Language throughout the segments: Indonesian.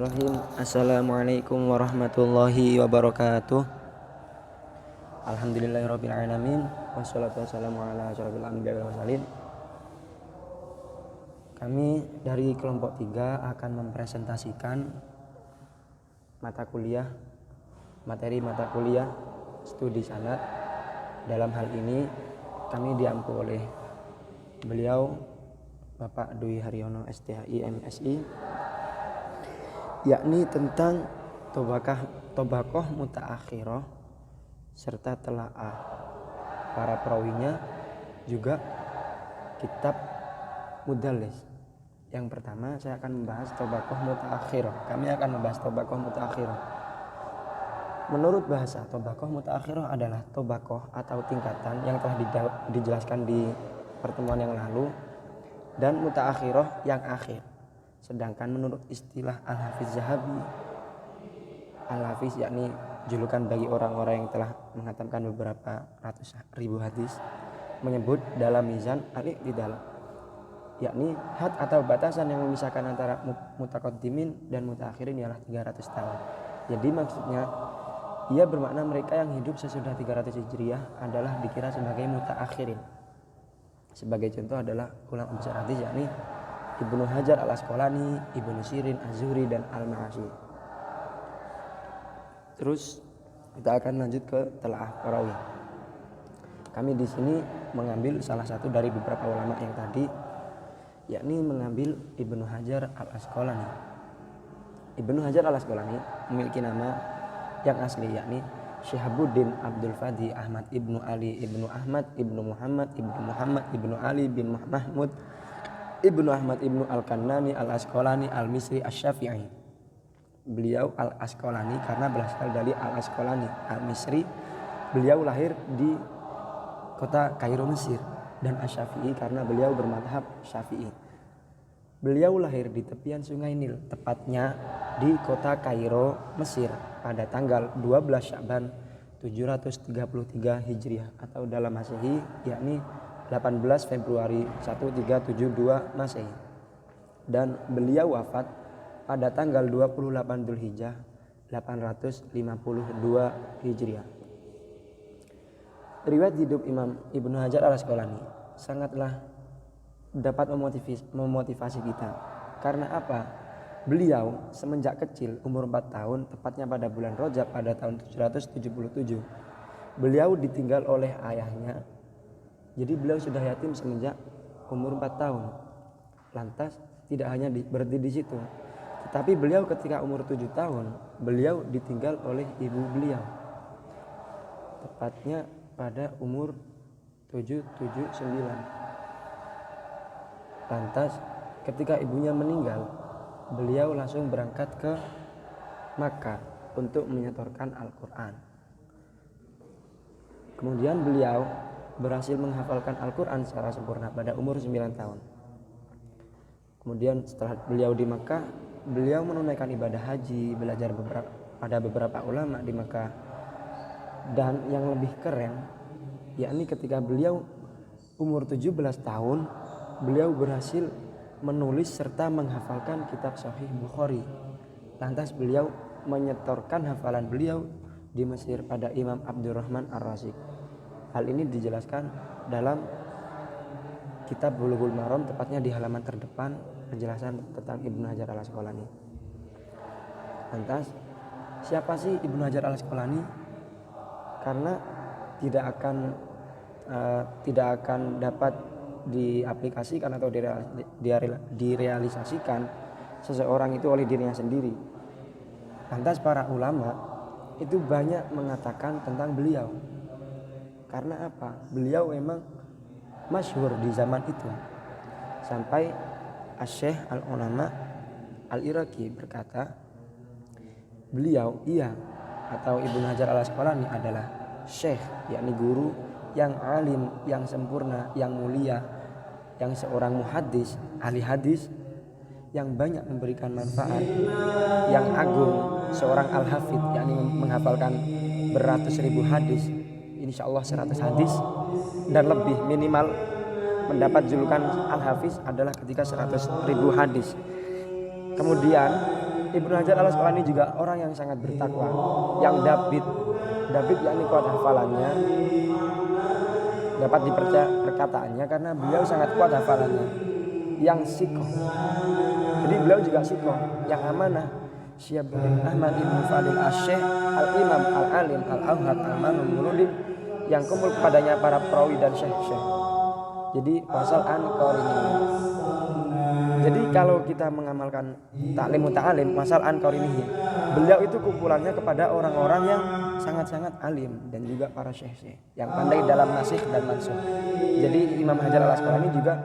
Bismillahirrahmanirrahim. Assalamualaikum warahmatullahi wabarakatuh. Alhamdulillahirabbil alamin wassalatu wassalamu ala asyrofil anbiya'i wal mursalin. Kami dari kelompok 3 akan mempresentasikan materi mata kuliah studi sanad. Dalam hal ini kami diampu oleh beliau Bapak Dwi Haryono STHI MSI, yakni tentang tobakoh mutaakhirah serta telaah para perawinya, juga kitab mudallis. Yang pertama saya akan membahas tobakoh mutaakhirah. Kami akan membahas tobakoh mutaakhirah. Menurut bahasa, tobakoh mutaakhirah adalah tobakoh atau tingkatan yang telah dijelaskan di pertemuan yang lalu, dan mutaakhirah yang akhir. Sedangkan menurut istilah Al-Hafiz Zahabi, Al-Hafiz yakni julukan bagi orang-orang yang telah menghatamkan beberapa ratus ribu hadis, menyebut dalam mizan al-i'tidal, yakni had atau batasan yang memisahkan antara mutaqaddimin dan mutaakhirin ialah 300 tahun. Jadi maksudnya ia bermakna mereka yang hidup sesudah 300 Hijriah adalah dikira sebagai mutaakhirin. Sebagai contoh adalah ulama besar hadis yakni Ibnu Hajar Al-Asqalani, Ibnu Sirin, Az-Zuhri, dan Al-Ma'asi. Terus kita akan lanjut ke telaah perawi. Kami di sini mengambil salah satu dari beberapa ulama yang tadi, yakni mengambil Ibnu Hajar Al-Asqalani. Ibnu Hajar Al-Asqalani memiliki nama yang asli yakni Syihabuddin Abdul Fadhi Ahmad Ibnu Ali Ibnu Ahmad Ibnu Muhammad Ibnu Ali bin Mahmud Ibnu Ahmad Ibnu Al-Kannani Al-Asqalani Al-Misri Asy-Syafi'i. Beliau Al-Asqalani karena berasal dari Al-Asqalani. Al-Misri, beliau lahir di kota Kairo, Mesir, dan Asy-Syafi'i karena beliau bermadhab Syafi'i. Beliau lahir di tepian Sungai Nil, tepatnya di kota Kairo, Mesir, pada tanggal 12 Sya'ban 733 Hijriah atau dalam Masehi yakni 18 Februari 1372 Masehi. Dan beliau wafat pada tanggal 28 Dzulhijjah 852 Hijriah. Riwayat hidup Imam Ibnu Hajar Al-Asqalani sangatlah dapat memotivasi kita. Karena apa? Beliau semenjak kecil umur 4 tahun, tepatnya pada bulan Rajab pada tahun 777, beliau ditinggal oleh ayahnya. Jadi beliau sudah yatim semenjak umur 4 tahun. Lantas tidak hanya berhenti di situ, tetapi beliau ketika umur 7 tahun beliau ditinggal oleh ibu beliau, tepatnya pada umur 779. Lantas ketika ibunya meninggal, beliau langsung berangkat ke Makkah untuk menyetorkan Al-Quran. Kemudian beliau berhasil menghafalkan Al-Quran secara sempurna pada umur 9 tahun. Kemudian setelah beliau di Makkah, beliau menunaikan ibadah haji, belajar pada beberapa ulama di Makkah. Dan yang lebih keren, yakni ketika beliau umur 17 tahun, beliau berhasil menulis serta menghafalkan kitab Sahih Bukhari. Lantas beliau menyetorkan hafalan beliau di Mesir pada Imam Abdurrahman Ar-Razik. Hal ini dijelaskan dalam kitab Bulughul Maram, tepatnya di halaman terdepan, penjelasan tentang Ibnu Hajar Al-Asqalani. Lantas siapa sih Ibnu Hajar Al-Asqalani? Karena tidak akan dapat diaplikasikan atau direalisasikan seseorang itu oleh dirinya sendiri. Lantas para ulama itu banyak mengatakan tentang beliau. Karena apa? Beliau memang masyhur di zaman itu. Sampai Asy-Syaikh Al-Ulama Al-Iraqi berkata, beliau atau Ibnu Hajar Al-Asqalani adalah syekh, yakni guru yang alim, yang sempurna, yang mulia, yang seorang muhaddis, ahli hadis, yang banyak memberikan manfaat, yang agung, seorang al-hafid, yakni menghafalkan beratus ribu hadis, insyaallah 100 hadis dan lebih minimal mendapat julukan Al-Hafiz adalah ketika 100.000 hadis. Kemudian Ibnu Hajar al-Asqalani juga orang yang sangat bertakwa, yang David yakni kuat hafalannya, dapat dipercaya perkataannya karena beliau sangat kuat hafalannya, yang sikoh, jadi beliau juga sikoh, yang amanah. Syekh Ahmad Ibnu Fadil Asy-Syaikh Al-Imam Al-Alim Al-Auhad Al-Manun Nurudin, yang kumpul kepadanya para perawi dan syekh-syekh. Jadi wasal an qarini. Jadi kalau kita mengamalkan taklim muta'alim wasal an qarinihi, beliau itu kumpulannya kepada orang-orang yang sangat-sangat alim dan juga para syekh-syekh yang pandai dalam nasikh dan mansukh. Jadi Imam Hajar al-Asqalani juga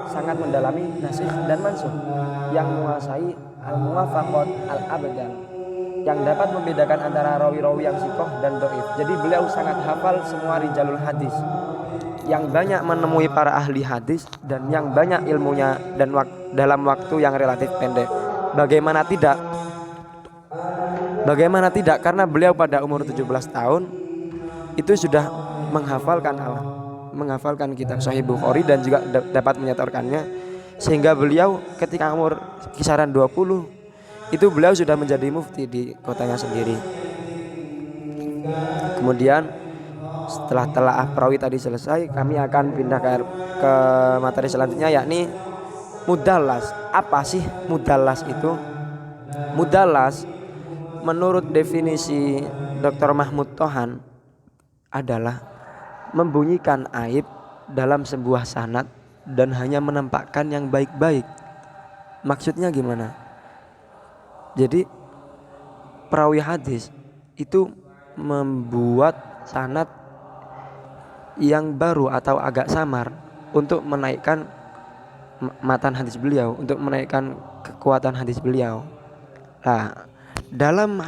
sangat mendalami nasikh dan mansukh, yang menguasai al-muwafaqat al-abdan, yang dapat membedakan antara rawi-rawi yang sikoh dan dhaif. Jadi beliau sangat hafal semua rijalul hadis, yang banyak menemui para ahli hadis dan yang banyak ilmunya dan dalam waktu yang relatif pendek. Bagaimana tidak karena beliau pada umur 17 tahun itu sudah menghafalkan kitab Sahih Bukhari dan juga dapat menyetorkannya, sehingga beliau ketika umur kisaran 20 itu beliau sudah menjadi mufti di kotanya sendiri. Kemudian setelah telaah perawi tadi selesai, kami akan pindah ke materi selanjutnya, yakni mudallas. Apa sih mudallas itu? Mudallas menurut definisi Dr. Mahmud Tohan adalah membunyikan aib dalam sebuah sanad dan hanya menampakkan yang baik-baik. Maksudnya gimana? Jadi perawi hadis itu membuat sanad yang baru atau agak samar untuk menaikkan matan hadis beliau, untuk menaikkan kekuatan hadis beliau. Nah, dalam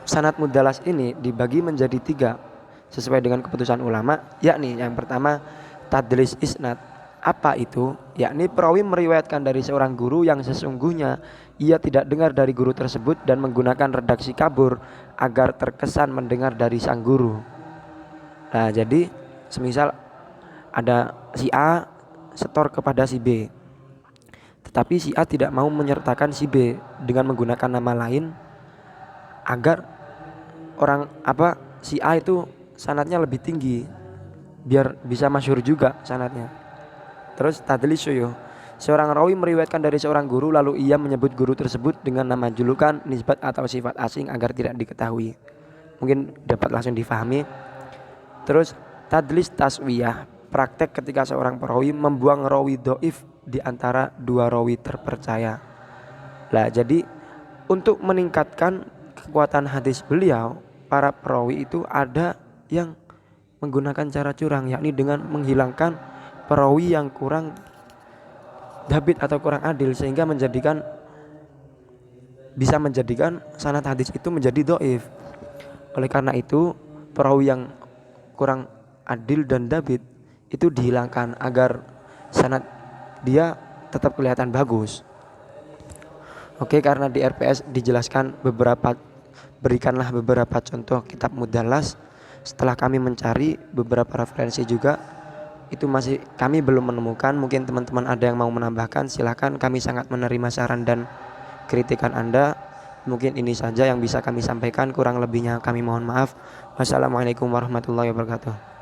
sanad mudallas ini dibagi menjadi 3 sesuai dengan keputusan ulama, yakni yang pertama tadlis isnad. Apa itu? Yakni perawi meriwayatkan dari seorang guru yang sesungguhnya ia tidak dengar dari guru tersebut dan menggunakan redaksi kabur agar terkesan mendengar dari sang guru. Nah, jadi semisal ada si A setor kepada si B, tetapi si A tidak mau menyertakan si B dengan menggunakan nama lain agar si A itu sanadnya lebih tinggi biar bisa masyhur juga sanadnya. Terus tadlis syuyukh, seorang rawi meriwayatkan dari seorang guru lalu ia menyebut guru tersebut dengan nama julukan, nisbat atau sifat asing agar tidak diketahui. Mungkin dapat langsung difahami. Terus tadlis taswiyah, praktek ketika seorang perawi membuang rawi dhaif di antara 2 rawi terpercaya. Lah, jadi untuk meningkatkan kekuatan hadis beliau, para perawi itu ada yang menggunakan cara curang, yakni dengan menghilangkan perawi yang kurang dhabit atau kurang adil, sehingga bisa menjadikan sanad hadis itu menjadi dhaif. Oleh karena itu perawi yang kurang adil dan dhabit itu dihilangkan agar sanad dia tetap kelihatan bagus. Oke, karena di RPS dijelaskan berikanlah beberapa contoh kitab mudallas. Setelah kami mencari beberapa referensi juga, itu masih kami belum menemukan. Mungkin teman-teman ada yang mau menambahkan, silahkan. Kami sangat menerima saran dan kritikan Anda. Mungkin ini saja yang bisa kami sampaikan, kurang lebihnya kami mohon maaf. Wassalamualaikum warahmatullahi wabarakatuh.